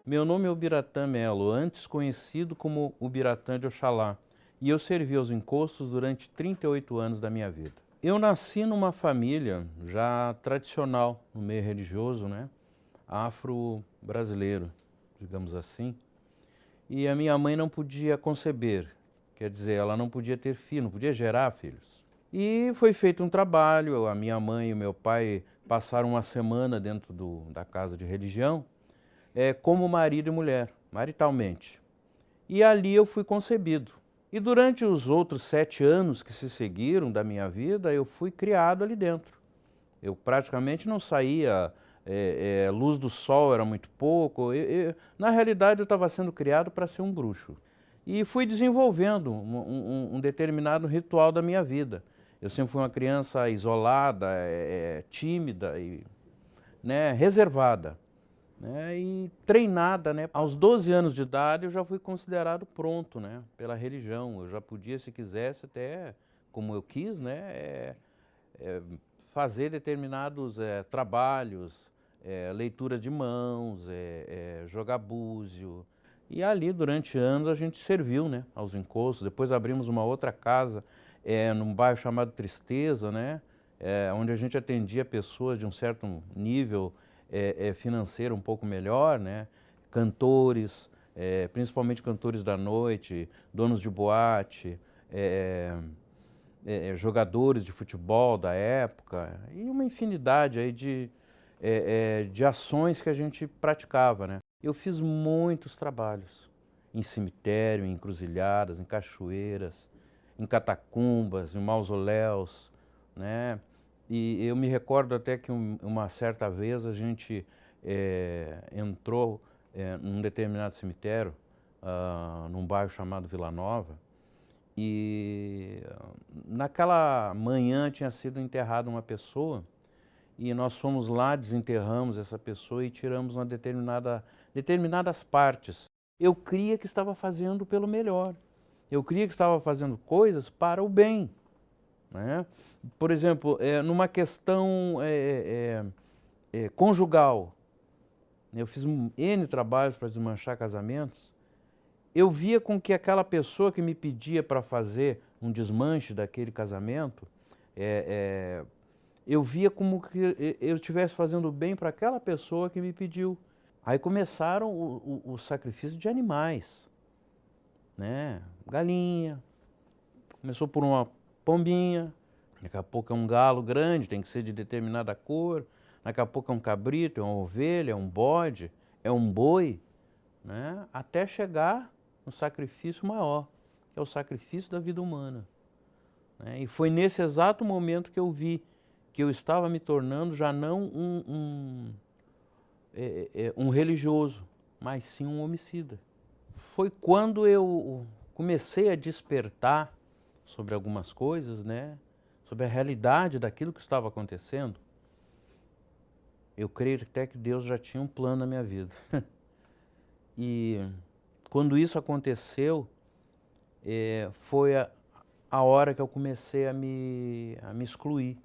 Meu nome é Ubiratã Melo, antes conhecido como Ubiratã de Oxalá, e eu servi aos encostos durante 38 anos da minha vida. Eu nasci numa família já tradicional no meio religioso, né? Afro-brasileiro, digamos assim. E a minha mãe não podia conceber, quer dizer, ela não podia ter filho, não podia gerar filhos. E foi feito um trabalho, a minha mãe e o meu pai passaram uma semana dentro da casa de religião, como marido e mulher, maritalmente. E ali eu fui concebido. E durante os outros 7 anos que se seguiram da minha vida, eu fui criado ali dentro. Eu praticamente não saía, luz do sol era muito pouco. Na realidade, eu estava sendo criado para ser um bruxo. E fui desenvolvendo um determinado ritual da minha vida. Eu sempre fui uma criança isolada, tímida e, né, reservada, né, e treinada, né. Aos 12 anos de idade eu já fui considerado pronto, né, pela religião. Eu já podia, se quisesse, até como eu quis, né, eh, fazer determinados trabalhos, leitura de mãos, jogar búzio. E ali, durante anos, a gente serviu, né, aos encostos. Depois abrimos uma outra casa, num bairro chamado Tristeza, né, onde a gente atendia pessoas de um certo nível financeiro um pouco melhor, né, cantores, principalmente cantores da noite, donos de boate, jogadores de futebol da época e uma infinidade aí de ações que a gente praticava, né. Eu fiz muitos trabalhos em cemitério, em encruzilhadas, em cachoeiras, em catacumbas, em mausoléus, né. E eu me recordo até que uma certa vez a gente entrou num determinado cemitério, num bairro chamado Vila Nova, e naquela manhã tinha sido enterrada uma pessoa e nós fomos lá, desenterramos essa pessoa e tiramos determinadas partes. Eu cria que estava fazendo pelo melhor. Eu cria que estava fazendo coisas para o bem, né? Por exemplo, numa questão conjugal, eu fiz N trabalhos para desmanchar casamentos. Eu via com que aquela pessoa que me pedia para fazer um desmanche daquele casamento, eu via como que eu estivesse fazendo bem para aquela pessoa que me pediu. Aí começaram o sacrifício de animais, né? Galinha, começou por uma pombinha, daqui a pouco é um galo grande, tem que ser de determinada cor, daqui a pouco é um cabrito, é uma ovelha, é um bode, é um boi, né? Até chegar no sacrifício maior, que é o sacrifício da vida humana, né? E foi nesse exato momento que eu vi que eu estava me tornando já não um religioso, mas sim um homicida. Foi quando eu comecei a despertar sobre algumas coisas, né? Sobre a realidade daquilo que estava acontecendo. Eu creio até que Deus já tinha um plano na minha vida. E quando isso aconteceu, foi a hora que eu comecei a me excluir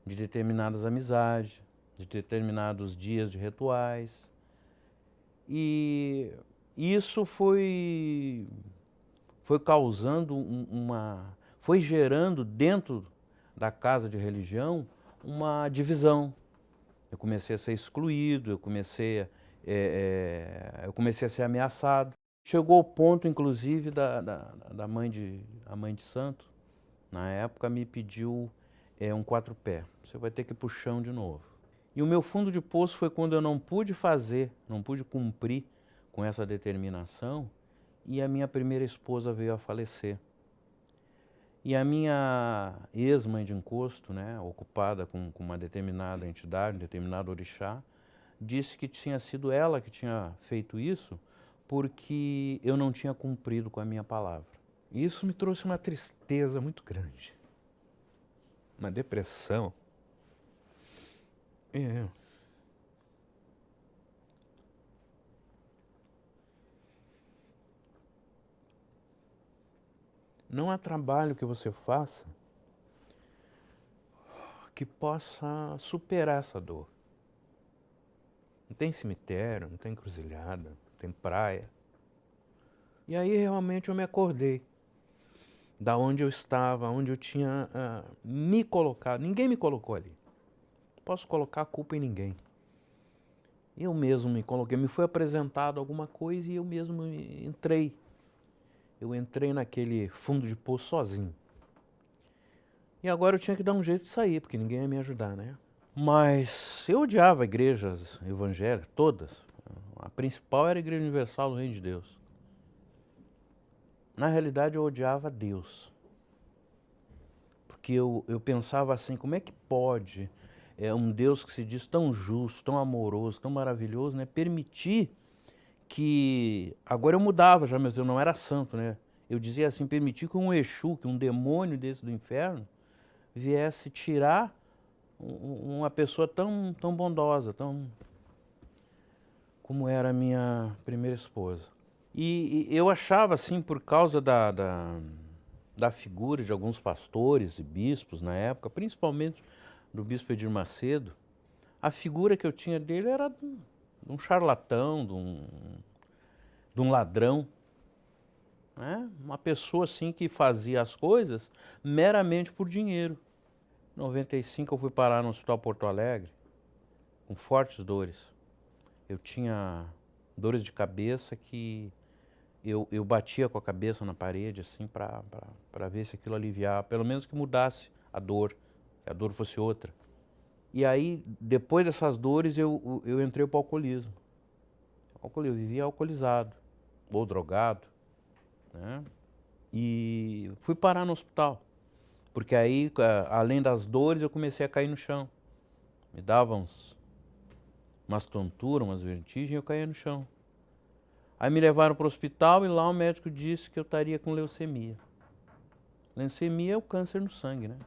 de determinadas amizades, de determinados dias de rituais. E isso foi causando foi gerando dentro da casa de religião uma divisão. Eu comecei a ser excluído, eu comecei a ser ameaçado. Chegou ao ponto, inclusive, da a mãe de santo, na época, me pediu um 4 pé. Você vai ter que ir para o chão de novo. E o meu fundo de poço foi quando eu não pude fazer, não pude cumprir com essa determinação, e a minha primeira esposa veio a falecer. E a minha ex-mãe de encosto, né, ocupada com uma determinada entidade, um determinado orixá, disse que tinha sido ela que tinha feito isso porque eu não tinha cumprido com a minha palavra. E isso me trouxe uma tristeza muito grande, uma depressão. É. Não há trabalho que você faça que possa superar essa dor. Não tem cemitério, não tem encruzilhada, não tem praia. E aí realmente eu me acordei da onde eu estava, onde eu tinha me colocado. Ninguém me colocou ali. Não posso colocar a culpa em ninguém. Eu mesmo me coloquei, me foi apresentado alguma coisa e eu mesmo entrei. Eu entrei naquele fundo de poço sozinho. E agora eu tinha que dar um jeito de sair, porque ninguém ia me ajudar, né? Mas eu odiava igrejas evangélicas, todas. A principal era a Igreja Universal do Reino de Deus. Na realidade eu odiava Deus. Porque eu pensava assim, como é que pode um Deus que se diz tão justo, tão amoroso, tão maravilhoso, né, permitir que... Agora eu mudava já, mas eu não era santo, né? Eu dizia assim, permitir que um Exu, que um demônio desse do inferno, viesse tirar uma pessoa tão bondosa, tão como era a minha primeira esposa. E eu achava assim, por causa da figura de alguns pastores e bispos na época, principalmente do bispo Edir Macedo, a figura que eu tinha dele era de um charlatão, de um ladrão, né? Uma pessoa assim que fazia as coisas meramente por dinheiro. Em 95 eu fui parar no Hospital Porto Alegre com fortes dores. Eu tinha dores de cabeça que eu batia com a cabeça na parede assim para ver se aquilo aliviava, pelo menos que mudasse a dor, que a dor fosse outra. E aí, depois dessas dores, eu entrei para o alcoolismo. Eu vivia alcoolizado, ou drogado, né? E fui parar no hospital, porque aí, além das dores, eu comecei a cair no chão. Me davam umas tonturas, umas vertigens, e eu caía no chão. Aí me levaram para o hospital e lá o médico disse que eu estaria com leucemia. Leucemia é o câncer no sangue, né?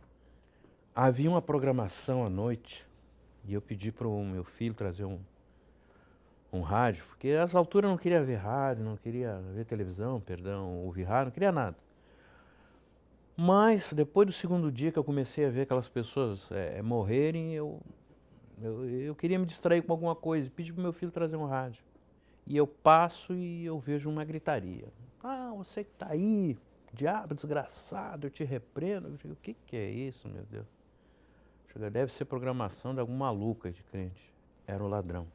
Havia uma programação à noite e eu pedi para o meu filho trazer um rádio, porque nessa altura eu não queria ver rádio, não queria ver televisão, perdão, ouvir rádio, não queria nada. Mas depois do segundo dia que eu comecei a ver aquelas pessoas morrerem, eu queria me distrair com alguma coisa, pedi para o meu filho trazer um rádio. E eu passo e eu vejo uma gritaria. Ah, você que está aí, diabo desgraçado, eu te repreendo. Eu digo, o que é isso, meu Deus? Deve ser programação de algum maluco aí de crente. Era o ladrão.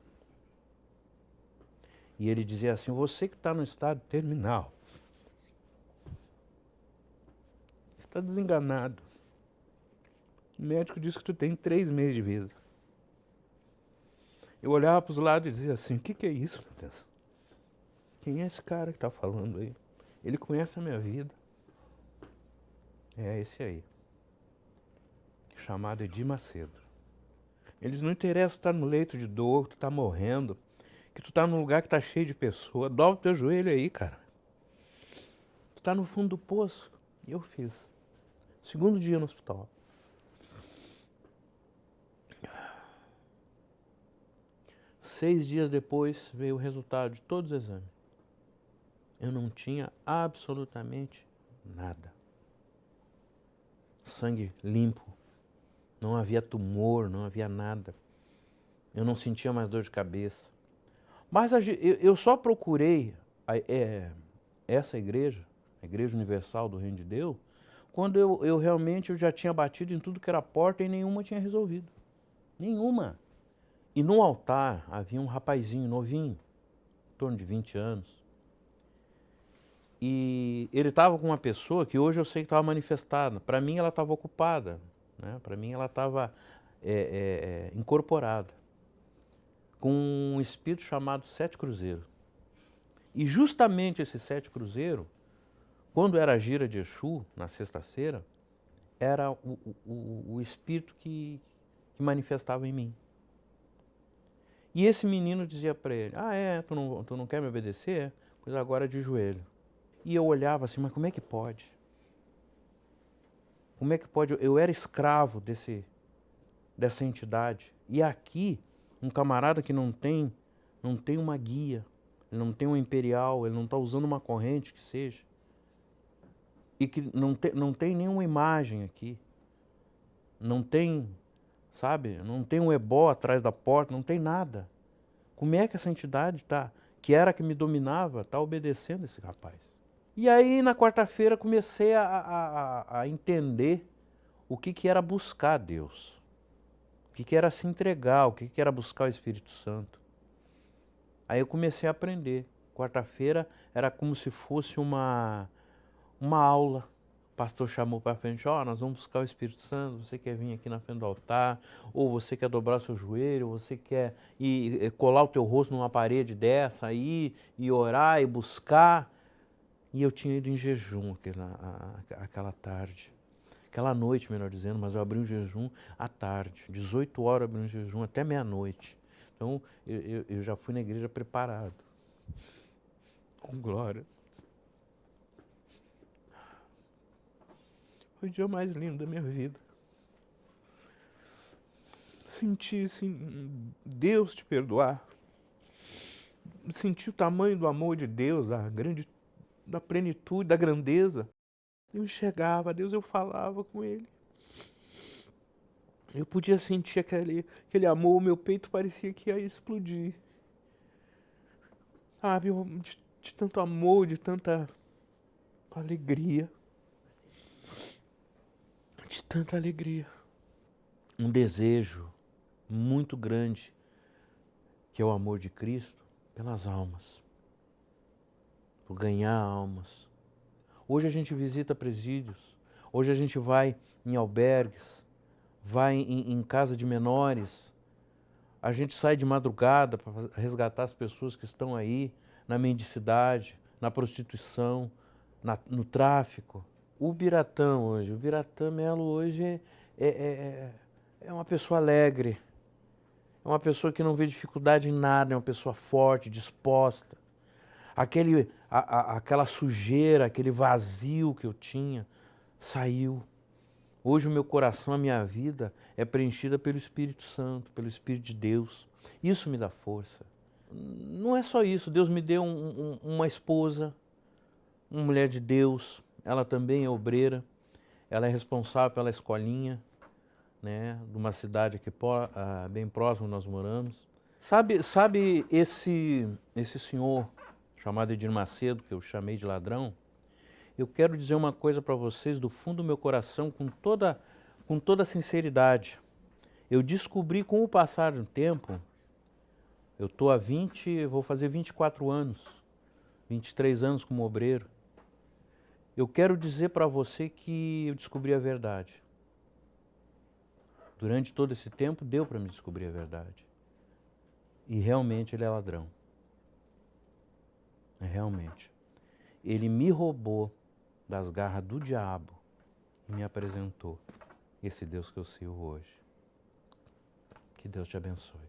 E ele dizia assim, você que está no estado terminal, você está desenganado. O médico disse que tu tem 3 meses de vida. Eu olhava para os lados e dizia assim, o que é isso, meu Deus? Quem é esse cara que está falando aí? Ele conhece a minha vida. É esse aí. Chamado Edir Macedo. Eles não interessam estar no leito de dor, que tu tá morrendo, que tu tá num lugar que tá cheio de pessoas. Dobra o teu joelho aí, cara. Tu tá no fundo do poço. E eu fiz. Segundo dia no hospital. Seis dias depois veio o resultado de todos os exames. Eu não tinha absolutamente nada. Sangue limpo. Não havia tumor, não havia nada. Eu não sentia mais dor de cabeça. Mas eu só procurei essa igreja, a Igreja Universal do Reino de Deus, quando eu realmente já tinha batido em tudo que era porta e nenhuma tinha resolvido. Nenhuma. E no altar havia um rapazinho novinho, em torno de 20 anos. E ele estava com uma pessoa que hoje eu sei que estava manifestada. Para mim ela estava ocupada, né? Para mim ela estava incorporada com um espírito chamado Sete Cruzeiro. E justamente esse Sete Cruzeiro, quando era a gira de Exu, na sexta-feira, era o espírito que manifestava em mim. E esse menino dizia para ele, tu não quer me obedecer? Pois agora é de joelho. E eu olhava assim, mas como é que pode? Como é que pode? Eu era escravo dessa entidade. E aqui, um camarada que não tem uma guia, ele não tem um imperial, ele não está usando uma corrente que seja, e que não tem nenhuma imagem aqui, não tem, sabe, não tem um ebó atrás da porta, não tem nada. Como é que essa entidade que era a que me dominava, está obedecendo esse rapaz? E aí, na quarta-feira, comecei a entender o que era buscar Deus, o que era se entregar, o que era buscar o Espírito Santo. Aí eu comecei a aprender. Quarta-feira era como se fosse uma aula. O pastor chamou para frente, nós vamos buscar o Espírito Santo, você quer vir aqui na frente do altar, ou você quer dobrar o seu joelho, ou você quer ir colar o teu rosto numa parede dessa aí, e orar e buscar. E eu tinha ido em jejum aquela tarde. Aquela noite, melhor dizendo, mas eu abri um jejum à tarde. 18 horas eu abri um jejum até meia-noite. Então, eu já fui na igreja preparado. Com glória. Foi o dia mais lindo da minha vida. Senti, assim, Deus te perdoar. Senti o tamanho do amor de Deus, da plenitude, da grandeza. Eu enxergava a Deus, eu falava com Ele. Eu podia sentir aquele amor, o meu peito parecia que ia explodir. Sabe, de tanto amor, de tanta alegria. De tanta alegria. Um desejo muito grande, que é o amor de Cristo pelas almas. Por ganhar almas. Hoje a gente visita presídios, hoje a gente vai em albergues, vai em casa de menores, a gente sai de madrugada para resgatar as pessoas que estão aí na mendicidade, na prostituição, no tráfico. O Biratã Melo hoje é uma pessoa alegre, é uma pessoa que não vê dificuldade em nada, é uma pessoa forte, disposta. Aquela sujeira, aquele vazio que eu tinha, saiu. Hoje o meu coração, a minha vida é preenchida pelo Espírito Santo, pelo Espírito de Deus. Isso me dá força. Não é só isso, Deus me deu uma esposa, uma mulher de Deus, ela também é obreira, ela é responsável pela escolinha, né, de uma cidade aqui bem próximo onde nós moramos. Sabe esse senhor chamado Edir Macedo, que eu chamei de ladrão? Eu quero dizer uma coisa para vocês do fundo do meu coração, com toda sinceridade. Eu descobri com o passar do tempo, eu estou vou fazer 24 anos, 23 anos como obreiro. Eu quero dizer para você que eu descobri a verdade. Durante todo esse tempo deu para me descobrir a verdade. E realmente ele é ladrão. Realmente. Ele me roubou das garras do diabo e me apresentou esse Deus que eu sirvo hoje. Que Deus te abençoe.